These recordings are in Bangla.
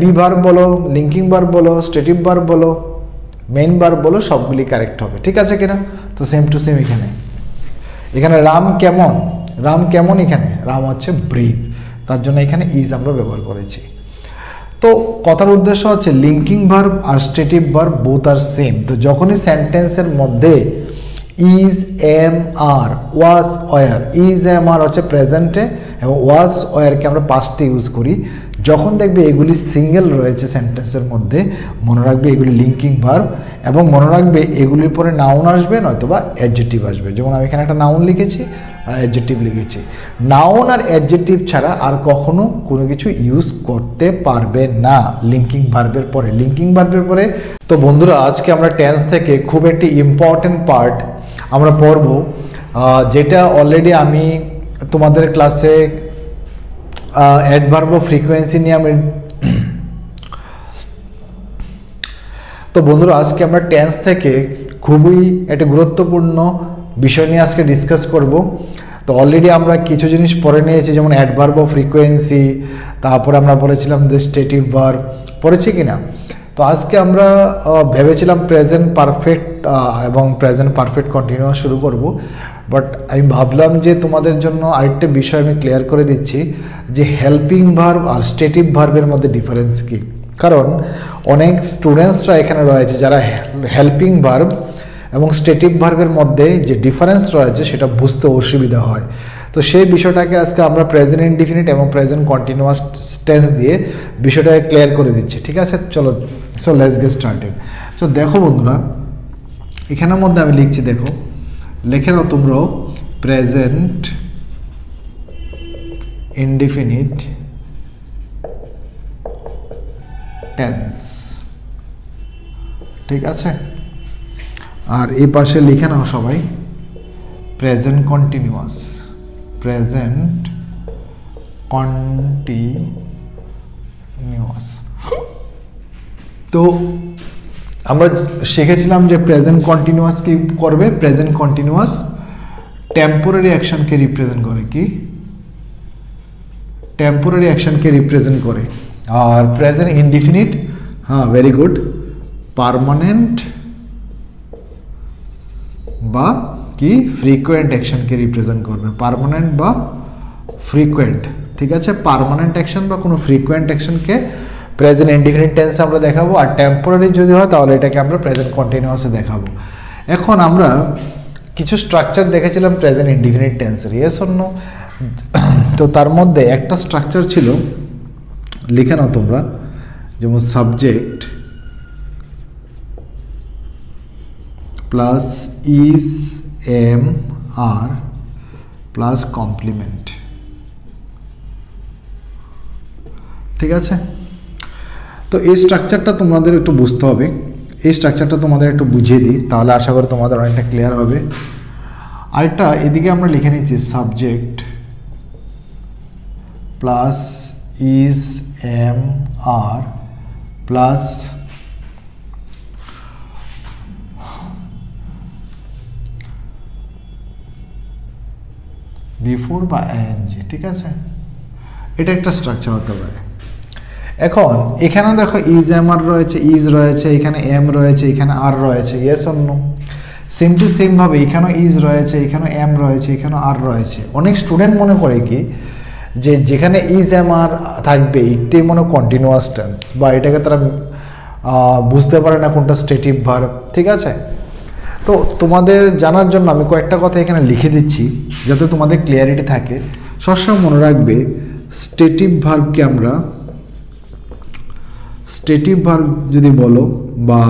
বি ভার্ব বলো, লিঙ্কিং ভার্ব বলো, স্টেটিভ ভার্ব বলো, মেইন ভার্ব বলো, সবগুলি কারেক্ট হবে। ঠিক আছে কিনা? তো সেম টু সেম এখানে রাম কেমন, রাম কেমন, এখানে রাম হচ্ছে ব্রেভ, তার জন্য এখানে ইজ আমরা ব্যবহার করেছি। তো কথার উদ্দেশ্য হচ্ছে লিঙ্কিং ভার্ব আর stative verb both are same. তো যখনই সেন্টেন্সের মধ্যে is, am, are, was, were, is, am, are হচ্ছে প্রেজেন্টে এবং ওয়াজ, ওয়ারকে আমরা পাস্টে ইউজ করি, যখন দেখবে এগুলি সিঙ্গেল রয়েছে সেন্টেন্সের মধ্যে, মনে রাখবে এগুলি লিঙ্কিং ভার্ব, এবং মনে রাখবে এগুলির পরে নাউন আসবে নয়তোবা অ্যাডজেক্টিভ আসবে। যেমন আমি এখানে একটা নাউন লিখেছি আর অ্যাডজেক্টিভ লিখেছি। নাউন আর অ্যাডজেক্টিভ ছাড়া আর কখনো কোনো কিছু ইউজ করতে পারবে না লিঙ্কিং ভার্বের পরে, লিঙ্কিং ভার্বের পরে। তো বন্ধুরা, আজকে আমরা টেন্স থেকে খুব একটি ইম্পর্টেন্ট পার্ট আমরা পড়ব, যেটা অলরেডি আমি তোমাদের ক্লাসে অ্যাডভার্ব অফ ফ্রিকোয়েন্সি নিয়ে আমি তো বন্ধুরা, আজকে আমরা টেন্স থেকে খুবই একটা গুরুত্বপূর্ণ বিষয় নিয়ে আজকে ডিসকাস করব। তো অলরেডি আমরা কিছু জিনিস পড়ে নিয়েছি, যেমন অ্যাডভার্ব অফ ফ্রিকোয়েন্সি, তারপরে আমরা পড়েছিলাম যে স্টেটিভ ভার্ব, পড়েছি কিনা? তো আজকে আমরা ভেবেছিলাম প্রেজেন্ট পারফেক্ট এবং প্রেজেন্ট পারফেক্ট কন্টিনিউয়াস শুরু করব, বাট আমি ভাবলাম যে তোমাদের জন্য আরেকটা বিষয় আমি ক্লিয়ার করে দিচ্ছি যে হেল্পিং ভার্ব আর স্টেটিভ ভার্বের মধ্যে ডিফারেন্স কী। কারণ অনেক স্টুডেন্টসরা এখানে রয়েছে যারা হেল্পিং ভার্ব এবং স্টেটিভ ভার্বের মধ্যে যে ডিফারেন্স রয়েছে সেটা বুঝতে অসুবিধা হয়। তো সেই বিষয়টাকে আজকে আমরা প্রেজেন্ট ইনডিফিনিট এবং প্রেজেন্ট কন্টিনিউয়াস টেন্স দিয়ে বিষয়টাকে ক্লিয়ার করে দিচ্ছি। ঠিক আছে, চলো, সো লেটস গেট স্টার্টেড। তো দেখো বন্ধুরা, এখানের মধ্যে আমি লিখছি, দেখো লিখে নাও তোমরাও, প্রেজেন্ট ইনডিফিনিট টেন্স। ঠিক আছে, আর এই পাশে লিখে নাও সবাই প্রেজেন্ট কন্টিনিউয়াস, প্রেজেন্ট কন্টিনিউয়াস। তো আমরা শিখেছিলাম যে প্রেজেন্ট কন্টিনিউয়াস কি করবে, প্রেজেন্ট কন্টিনিউয়াস টেম্পোরারি অ্যাকশনকে রিপ্রেজেন্ট করে, কি টেম্পোরারি অ্যাকশনকে রিপ্রেজেন্ট করে। আর প্রেজেন্ট ইনডিফিনিট, হ্যাঁ ভেরি গুড, পার্মানেন্ট বা কি ফ্রিকোয়েন্ট অ্যাকশনকে রিপ্রেজেন্ট করবে, পার্মানেন্ট বা ফ্রিকোয়েন্ট। ঠিক আছে, পার্মানেন্ট অ্যাকশন বা কোনো ফ্রিকোয়েন্ট অ্যাকশনকে প্রেজেন্ট ইনডিফিনিট টেন্সে আমরা দেখাবো, আর টেম্পোরারি যদি হয় তাহলে এটাকে আমরা প্রেজেন্ট কন্টিনিউয়াসে দেখাবো। এখন আমরা কিছু স্ট্রাকচার দেখেছিলাম প্রেজেন্ট ইনডিফিনিট টেন্সের, ইয়েস অর নো? তো তার মধ্যে একটা স্ট্রাকচার ছিল, লিখে নাও তোমরা, যেমন subject plus is, am, are plus complement. ঠিক আছে, তো এই স্ট্রাকচারটা তোমাদের একটু বুঝতে হবে, এই স্ট্রাকচারটা তোমাদের একটু বুঝিয়ে দিই, তাহলে আশা করি তোমাদের অনেকটা ক্লিয়ার হবে। আরেকটা এদিকে আমরা লিখে নিচ্ছি, subject plus is, am, are plus before বা এনজি। ঠিক আছে, এটা একটা স্ট্রাকচার হতে পারে। এখন এখানে দেখো ইজ, এম, আর রয়েছে, ইজ রয়েছে, এখানে এম রয়েছে, এখানে আর রয়েছে, yes or no? Same to same ভাবে এখানেও ইজ রয়েছে, এখানেও এম রয়েছে, এখানেও আর রয়েছে। অনেক স্টুডেন্ট মনে করে কি যে যেখানে ইজ, এম, আর থাকবে একটাই মনে কন্টিনিউয়াস টেন্স, বা এটাকে তারা বুঝতে পারে না কোনটা স্টেটিভ ভার্ব। ঠিক আছে, তো তোমাদের জানার জন্য আমি কয়েকটা কথা এখানে লিখে দিচ্ছি যাতে তোমাদের ক্লিয়ারিটি থাকে। সবসময় মনে রাখবে স্টেটিভ ভার্বকে আমরা, স্টেটিভ ভার্ব যদি বলো বা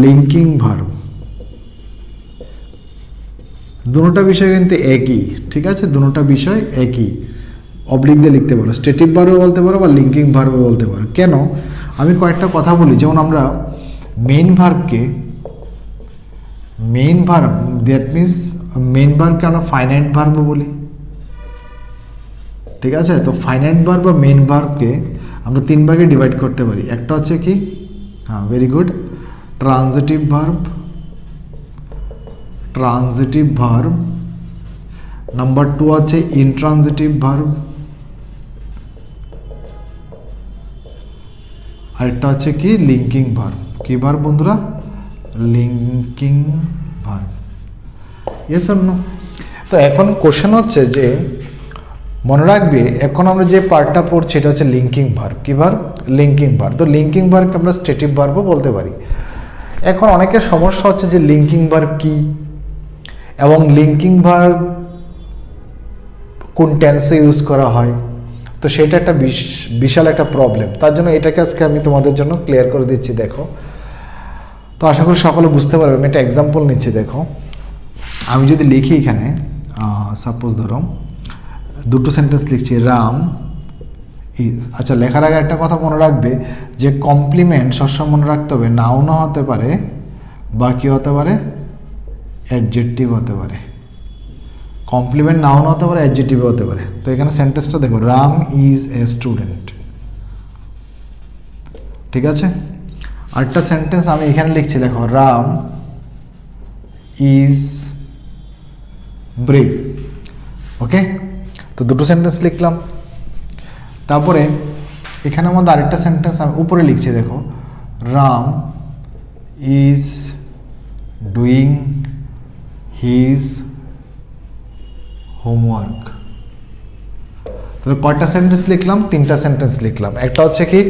লিঙ্কিং ভার্ব, দুটোটা বিষয় কিন্তু একই। ঠিক আছে, দুটোটা বিষয় একই, অবলিক দিয়ে লিখতে পারো, স্টেটিভ ভার্বও বলতে পারো বা লিঙ্কিং ভার্বও বলতে পারো। কেন, আমি কয়েকটা কথা বলি। যেমন আমরা মেইন ভার্বকে, main verb, that means main ভার্বকে আমরা ফাইনাইট ভার্বও বলি। ঠিক আছে, তো ফাইনাইট ভার্ব বা মেইন ভার্বকে আমরা তিন ভাগে ডিভাইড করতে পারি। একটা হচ্ছে কি, হ্যাঁ very good, transitive verb, transitive verb. Number two হচ্ছে ইনট্রানজিটিভ ভার্ব, আরেকটা হচ্ছে কি লিঙ্কিং ভার্ব। কি ভার্ব বন্ধুরা? Linking verb. Yes or no? তো এখন কোশ্চেন হচ্ছে যে মনে রাখবে এখন আমরা যে পার্টটা পড়ছি এটা হচ্ছে লিঙ্কিং ভার্ব। কি ভার্ব? Linking verb. তো লিঙ্কিং ভার্বকে আমরা স্টেটিভ ভার্বও বলতে পারি। এখন অনেকের সমস্যা হচ্ছে যে লিঙ্কিং ভার্ব কি এবং লিঙ্কিং ভার্ব কোন টেন্সে ইউজ করা হয়, তো সেটা একটা বিশাল একটা প্রবলেম। তার জন্য এটাকে আজকে আমি তোমাদের জন্য ক্লিয়ার করে দিচ্ছি। দেখো, তো আশা করি সকলে বুঝতে পারবে। আমি একটা এক্সাম্পল নিচ্ছি। দেখো, আমি যদি লিখি এখানে সাপোজ ধরো দুটো সেন্টেন্স লিখছি, রাম ইজ। আচ্ছা, লেখার আগে একটা কথা মনে রাখবে যে কমপ্লিমেন্ট সবসময় মনে রাখতে হবে নাউনও হতে পারে বা কি হতে পারে, অ্যাডজেক্টিভ হতে পারে। কমপ্লিমেন্ট নাউন হতে পারে, অ্যাডজেক্টিভ হতে পারে। তো এখানে সেন্টেন্সটা দেখো, রাম ইজ এ স্টুডেন্ট। ঠিক আছে, আরেকটা সেন্টেন্স আমি এখানে লিখছি, দেখো, রাম ইজ ব্রেভ। ওকে, তো দুটো সেন্টেন্স লিখলাম। তারপরে এখানে আমাদের আরেকটা সেন্টেন্স আমি উপরে লিখছি, দেখো, Ram is doing his homework. তাহলে কয়টা সেন্টেন্স লিখলাম? তিনটা সেন্টেন্স লিখলাম। একটা হচ্ছে কি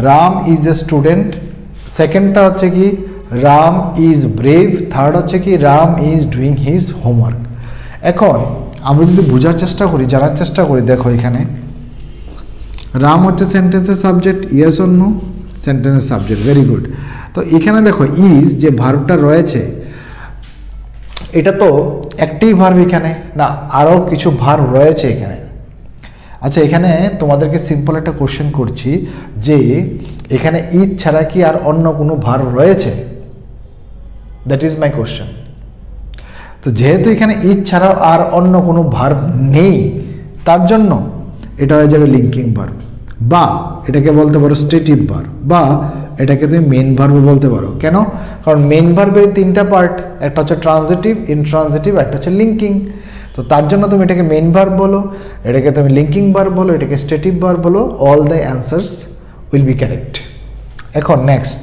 রাম ইজ এ স্টুডেন্ট, সেকেন্ডটা হচ্ছে কি রাম ইজ ব্রেভ, থার্ড হচ্ছে কি Ram is doing his homework. এখন আমরা যদি বোঝার চেষ্টা করি, জানার চেষ্টা করি, দেখো এখানে রাম হচ্ছে সেন্টেন্সের সাবজেক্ট, ইয়েস অর নো? সেন্টেন্সের সাবজেক্ট, ভেরি গুড। তো এখানে দেখো ইজ যে ভার্বটা রয়েছে এটা তো একটাই ভার্ব এখানে না, আরও কিছু ভার্ব রয়েছে এখানে। আচ্ছা, এখানে তোমাদেরকে সিম্পল একটা কোশ্চেন করছি যে এখানে ইজ ছাড়া কি আর অন্য কোনো ভার্ব রয়েছে? That is my question. তো যেহেতু এখানে ইজ ছাড়াও আর অন্য কোনো ভার্ব নেই, তার জন্য এটা হয়ে যাবে লিঙ্কিং ভার্ব, বা এটাকে বলতে পারো স্টেটিভ ভার্ব, বা এটাকে তুমি মেন ভার্বও বলতে পারো। কেন? কারণ মেন ভার্বের তিনটা পার্ট, একটা হচ্ছে ট্রানজিটিভ, ইনট্রানজিটিভ, একটা হচ্ছে লিঙ্কিং। তো তার জন্য তুমি এটাকে মেন ভার্ব বলো, এটাকে তুমি লিঙ্কিং ভার্ব বলো, এটাকে স্টেটিভ ভার্ব বলো, all the answers will be correct. এখন নেক্সট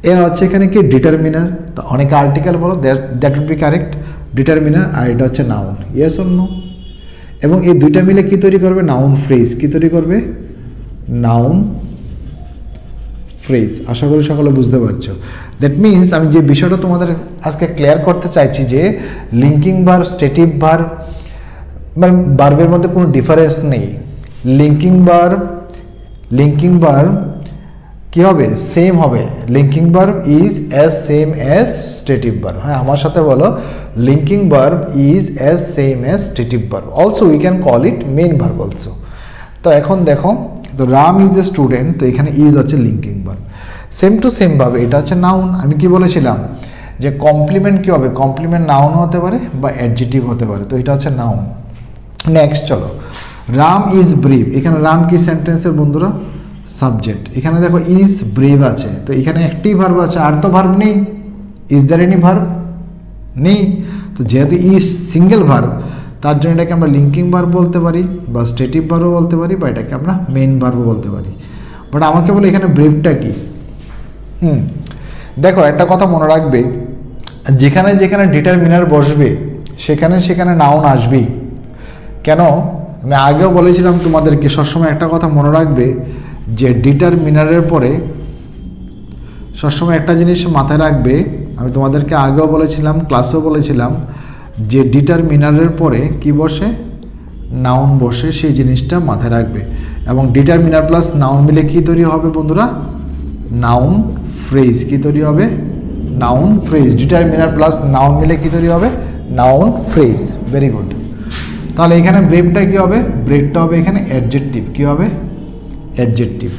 এ হচ্ছে এখানে কি ডিটারমিনার। তো অনেকে আর্টিকেল বলো, that would be correct, determiner. আর এটা হচ্ছে নাউন, ইয়েস অর নো? এবং এই দুইটা মিলে কি তৈরি করবে? Noun phrase. কি তৈরি করবে? Noun phrase. আশা করি সকলে বুঝতে পারছো। দ্যাট মিনস আমি যে বিষয়টা তোমাদের আজকে ক্লিয়ার করতে চাইছি যে লিঙ্কিং ভার্ব, স্টেটিভ ভার্ব, মানে ভার্বের মধ্যে কোনো ডিফারেন্স নেই। লিঙ্কিং ভার্ব কি হবে? সেম হবে। Linking verb is as same as stative verb. হ্যাঁ, আমার সাথে বলো, linking verb is as same as stative verb. Also we can call it main verb also. তো এখন দেখো, তো রাম ইজ এ স্টুডেন্ট, তো এখানে ইজ হচ্ছে linking verb. Same to same ভাবে এটা হচ্ছে নাউন। আমি কি বলেছিলাম যে কমপ্লিমেন্ট কি হবে? কমপ্লিমেন্ট নাউন হতে পারে বা অ্যাডজেক্টিভ হতে পারে। তো এটা হচ্ছে নাউন। নেক্সট চলো, রাম ইজ ব্রেভ। এখানে রাম কি সেন্টেন্সের বন্ধুরা? সাবজেক্ট। এখানে দেখো ইজ ব্রেভ আছে, তো এখানে একটি ভার্ব আছে, আর তো ভার্ব নেই। Is there any verb? নেই। তো যেহেতু ইজ সিঙ্গেল ভার্ব, তার জন্য এটাকে আমরা লিঙ্কিং ভার্ব বলতে পারি বা স্টেটিভ ভার্বও বলতে পারি বা এটাকে আমরা মেন ভার্বও বলতে পারি। বাট আমাকে বলে এখানে ব্রেভটা কি? দেখো একটা কথা মনে রাখবে, যেখানে যেখানে ডিটারমিনার বসবে সেখানে সেখানে নাউন আসবেই। কেন? আমি আগেও বলেছিলাম তোমাদেরকে, সবসময় একটা কথা মনে রাখবে যে ডিটারমিনারের পরে সবসময় একটা জিনিস মাথায় রাখবে। আমি তোমাদেরকে আগেও বলেছিলাম, ক্লাসেও বলেছিলাম যে ডিটারমিনারের পরে কি বসে? নাউন বসে, সেই জিনিসটা মাথায় রাখবে। এবং ডিটারমিনার প্লাস নাউন মিলে কি তৈরি হবে বন্ধুরা? Noun phrase. কি তৈরি হবে? Noun phrase. Determiner plus noun মিলে কি তৈরি হবে? Noun phrase. Very good. তাহলে এখানে ব্রেভটা কি হবে? ব্রেভটা হবে এখানে অ্যাডজেক্টিভ। কি হবে? অ্যাডজেক্টিভ।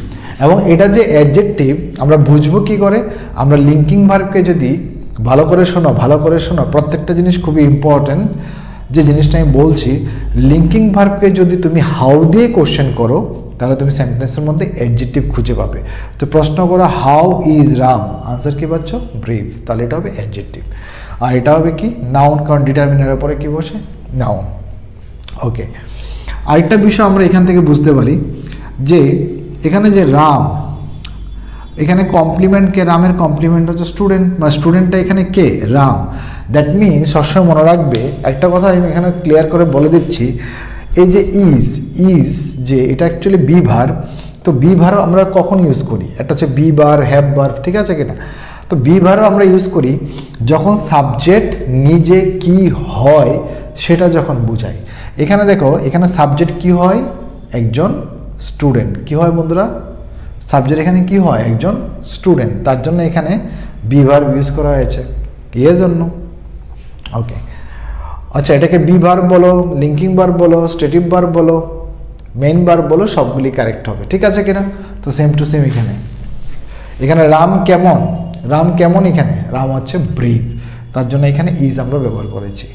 এবং এটা যে অ্যাডজেক্টিভ আমরা বুঝবো কি করে? আমরা লিঙ্কিং ভার্বকে যদি ভালো করে শোনো, প্রত্যেকটা জিনিস খুবই ইম্পর্টেন্ট। যে জিনিসটা আমি বলছি, লিঙ্কিং ভার্বকে যদি তুমি হাউ দিয়ে কোশ্চেন করো তাহলে তুমি সেন্টেন্সের মধ্যে অ্যাডজেক্টিভ খুঁজে পাবে। তো প্রশ্ন করো হাউ ইজ রাম, আনসার কি পাচ্ছ? ব্রেভ। তাহলে এটা হবে অ্যাডজেক্টিভ। আর এটা হবে কি? নাউন, কারণ ডিটারমিনারের পরে কি বসে? নাউন। ওকে, আরেকটা বিষয় আমরা এখান থেকে বুঝতে পারি যে এখানে যে রাম, এখানে কমপ্লিমেন্ট কে, রামের কমপ্লিমেন্ট হচ্ছে স্টুডেন্ট, মানে স্টুডেন্টটা এখানে কে, রাম। দ্যাট মিনস সবসময় মনে রাখবে একটা কথা আমি এখানে ক্লিয়ার করে বলে দিচ্ছি, এই যে ইজ যে এটা অ্যাকচুয়ালি বি ভার্ব। তো বি ভার্ব আমরা কখন ইউজ করি, একটা হচ্ছে বি ভার্ব, হ্যাভ ভার্ব, ঠিক আছে কিনা। তো বি ভার্ব আমরা ইউজ করি যখন সাবজেক্ট নিজে কি হয় সেটা যখন বুঝাই। এখানে দেখো, এখানে সাবজেক্ট কি হয়, একজন স্টুডেন্ট। কি হয় বন্ধুরা, সাবজেক্ট এখানে কি হয়, একজন স্টুডেন্ট, তার জন্য এখানে বি ভার্ব ইউজ করা হয়েছে, এর জন্য। ওকে, আচ্ছা, এটাকে বি ভার্ব বলো, লিঙ্কিং ভার্ব বলো, স্ট্যাটিক ভার্ব বলো, মেইন ভার্ব বলো, সবগুলি কারেক্ট হবে, ঠিক আছে কিনা। তো সেম টু সেম এখানে রাম কেমন, রাম কেমন, এখানে রাম হচ্ছে ব্রিভ, তার জন্য এখানে ইজ আমরা ব্যবহার করেছি।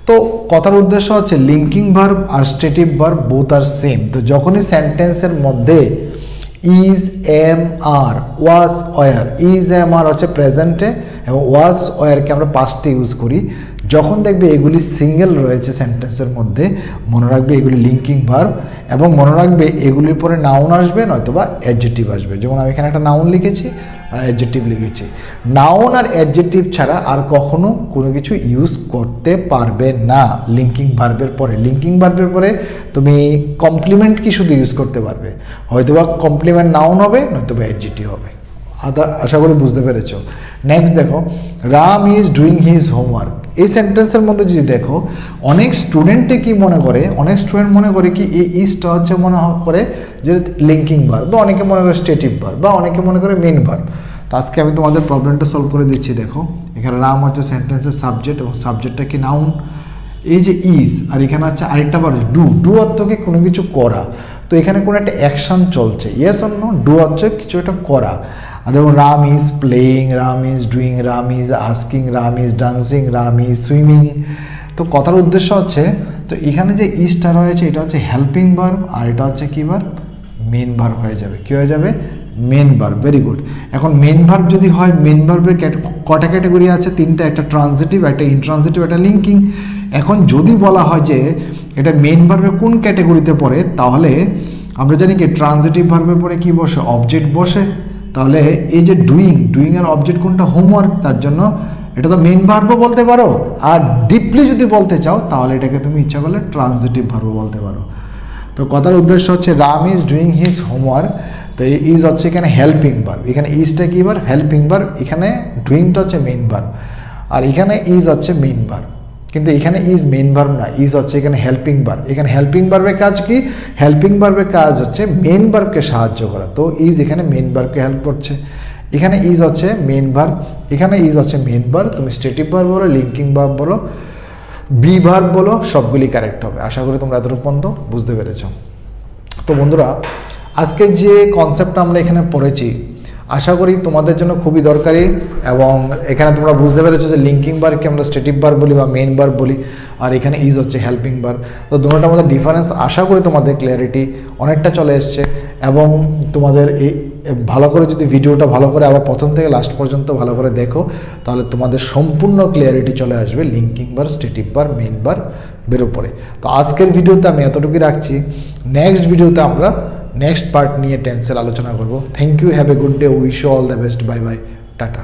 তো কথার উদ্দেশ্য হচ্ছে লিঙ্কিং ভার্ব আর static verb both are same. তো যখনই সেন্টেন্সের মধ্যে is, am, are, was, were, is, am, are হচ্ছে প্রেজেন্টে এবং ওয়াজ, ওয়ারকে আমরা পাস্টে ইউজ করি, যখন দেখবে এগুলি সিঙ্গেল রয়েছে সেন্টেন্সের মধ্যে, মনে রাখবে এগুলি লিঙ্কিং ভার্ব, এবং মনে রাখবে এগুলির পরে নাউন আসবে নয়তোবা অ্যাডজেক্টিভ আসবে। যেমন আমি এখানে একটা নাউন লিখেছি আর অ্যাডজেক্টিভ লিখেছি। নাউন আর অ্যাডজেক্টিভ ছাড়া আর কখনো কোনো কিছু ইউজ করতে পারবে না লিঙ্কিং ভার্বের পরে। লিঙ্কিং ভার্বের পরে তুমি কমপ্লিমেন্ট কি শুধু ইউজ করতে পারবে, হয়তোবা কমপ্লিমেন্ট নাউন হবে নয়তোবা অ্যাডজেক্টিভ হবে। আশা করি বুঝতে পেরেছ। নেক্সট দেখো, Ram is doing his homework. এই সেন্টেন্সের মধ্যে যদি দেখো, অনেক স্টুডেন্টে কি মনে করে, অনেক স্টুডেন্ট মনে করে কি এই ইজটা হচ্ছে মনে করে যে লিঙ্কিং ভার্ব, বা অনেকে মনে করে স্ট্যাটিক ভার্ব, বা অনেকে মনে করে মেইন ভার্ব। তো আজকে আমি তোমাদের প্রবলেমটা সলভ করে দিচ্ছি। দেখো, এখানে রাম হচ্ছে সেন্টেন্সের সাবজেক্ট এবং সাবজেক্টটা কি নাউন, এই যে ইজ, আর এখানে হচ্ছে আরেকটা ভার্ব ডু অর্থ কি কোনো কিছু করা। তো এখানে কোনো একটা অ্যাকশন চলছে, ইয়েস অর নো, ডু হচ্ছে কিছু একটা করা। আর যেমন Ram is playing, Ram is doing, Ram is asking, Ram is dancing, Ram is swimming. তো কথার উদ্দেশ্য হচ্ছে, তো এখানে যে ইজটা রয়েছে এটা হচ্ছে হেল্পিং ভার্ব, আর এটা হচ্ছে কি ভার্ব, মেন ভার্ব হয়ে যাবে। কি হয়ে যাবে, মেন ভার্ব। Very good. এখন মেন ভার্ব যদি হয়, মেন ভার্বের কটা ক্যাটাগরি আছে, তিনটা, একটা ট্রানজিটিভ, একটা ইনট্রানজিটিভ, একটা লিঙ্কিং। এখন যদি বলা হয় যে এটা মেন ভার্বের কোন ক্যাটাগরিতে পড়ে, তাহলে আমরা জানি কি ট্রানজিটিভ ভার্বের পরে কি বসে, অবজেক্ট বসে। তাহলে এই যে ডুইং এর অবজেক্ট কোনটা, হোমওয়ার্ক, তার জন্য এটা তো মেইন ভার্বও বলতে পারো, আর ডিপলি যদি বলতে চাও তাহলে এটাকে তুমি ইচ্ছা করলে ট্রানজিটিভ ভার্বও বলতে পারো। তো কথার উদ্দেশ্য হচ্ছে Ram is doing his homework. তো এই ইজ হচ্ছে এখানে হেল্পিং ভার্ব, এখানে ইজটা কি ভার্ব, হেল্পিং ভার্ব, এখানে ডুইংটা হচ্ছে মেইন ভার্ব, আর এখানে ইজ হচ্ছে মেইন ভার্ব। কিন্তু এখানে ইজ মেইন ভার্ব না, ইজ হচ্ছে এখানে হেল্পিং ভার্ব। এখানে হেল্পিং ভার্বের কাজ কি, হেল্পিং ভার্বের কাজ হচ্ছে মেইন ভার্বকে সাহায্য করা। তো ইজ এখানে মেইন ভার্বকে হেল্প করছে। এখানে ইজ হচ্ছে মেইন ভার্ব, এখানে ইজ হচ্ছে মেইন ভার্ব। তুমি স্ট্যাটিক ভার্ব বলো, লিঙ্কিং ভার্ব বলো, বি ভার্ব বলো, সবগুলি কারেক্ট হবে। আশা করি তোমরা এতটুকু পর্যন্ত বুঝতে পেরেছ। তো বন্ধুরা, আজকে যে কনসেপ্টটা আমরা এখানে পড়েছি আশা করি তোমাদের জন্য খুবই দরকারি, এবং এখানে তোমরা বুঝতে পেরেছো যে লিঙ্কিং ভার্বকে আমরা স্ট্যাটিক ভার্ব বলি বা মেইন ভার্ব বলি, আর এখানে ইজ হচ্ছে হেল্পিং ভার্ব। তো দুটোটার মধ্যে ডিফারেন্স আশা করি তোমাদের ক্লিয়ারিটি অনেকটা চলে এসছে, এবং তোমাদের এই ভালো করে যদি ভিডিওটা ভালো করে আবার প্রথম থেকে লাস্ট পর্যন্ত ভালো করে দেখো, তাহলে তোমাদের সম্পূর্ণ ক্লিয়ারিটি চলে আসবে linking verb, static verb, main ভার্বের উপরে। তো আজকের ভিডিওতে আমি এতটুকুই রাখছি। নেক্সট ভিডিওতে আমরা নেক্সট পার্ট নিয়ে টেন্সের আলোচনা করব। Thank you, have a good day, wish you all the best, bye bye, tata.